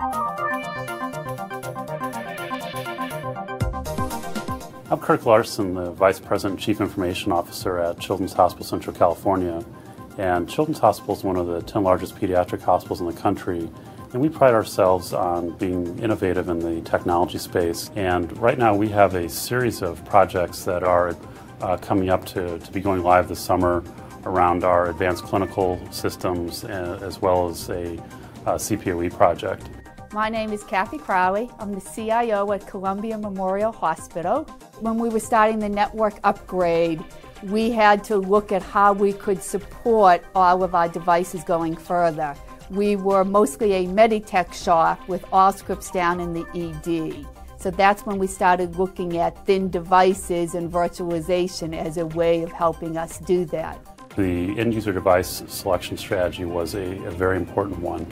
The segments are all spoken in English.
I'm Kirk Larson, the Vice President and Chief Information Officer at Children's Hospital Central California. And Children's Hospital is one of the 10 largest pediatric hospitals in the country. And we pride ourselves on being innovative in the technology space. And right now we have a series of projects that are coming up to be going live this summer around our advanced clinical systems as well as a CPOE project. My name is Kathy Crowley. I'm the CIO at Columbia Memorial Hospital. When we were starting the network upgrade, we had to look at how we could support all of our devices going further. We were mostly a Meditech shop with all scripts down in the ED. So that's when we started looking at thin devices and virtualization as a way of helping us do that. The end-user device selection strategy was a very important one.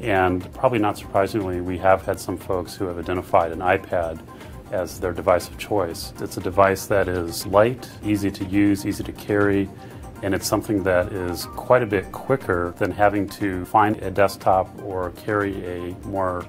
And probably not surprisingly, we have had some folks who have identified an iPad as their device of choice. It's a device that is light, easy to use, easy to carry, and it's something that is quite a bit quicker than having to find a desktop or carry a more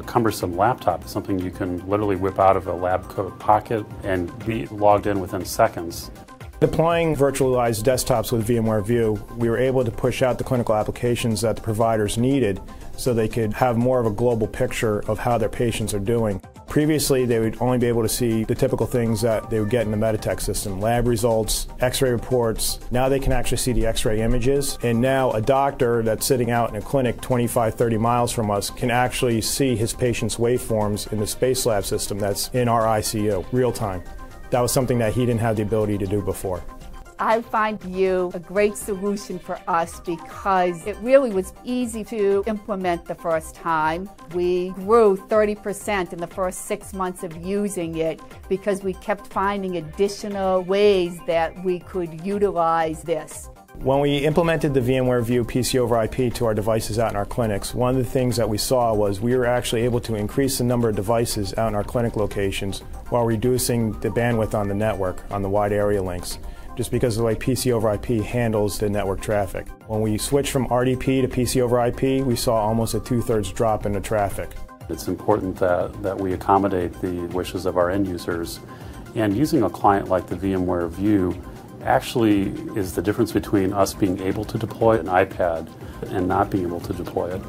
cumbersome laptop. It's something you can literally whip out of a lab coat pocket and be logged in within seconds. Deploying virtualized desktops with VMware View, we were able to push out the clinical applications that the providers needed so they could have more of a global picture of how their patients are doing. Previously, they would only be able to see the typical things that they would get in the Meditech system, lab results, x-ray reports. Now they can actually see the x-ray images, and now a doctor that's sitting out in a clinic 25, 30 miles from us can actually see his patient's waveforms in the Spacelab system that's in our ICU, real time. That was something that he didn't have the ability to do before. I find View a great solution for us because it really was easy to implement the first time. We grew 30% in the first 6 months of using it because we kept finding additional ways that we could utilize this. When we implemented the VMware View PC over IP to our devices out in our clinics, one of the things that we saw was we were actually able to increase the number of devices out in our clinic locations while reducing the bandwidth on the network, on the wide area links, just because of the way PC over IP handles the network traffic. When we switched from RDP to PC over IP, we saw almost a 2/3 drop in the traffic. It's important that we accommodate the wishes of our end users, and using a client like the VMware View actually is the difference between us being able to deploy an iPad and not being able to deploy it.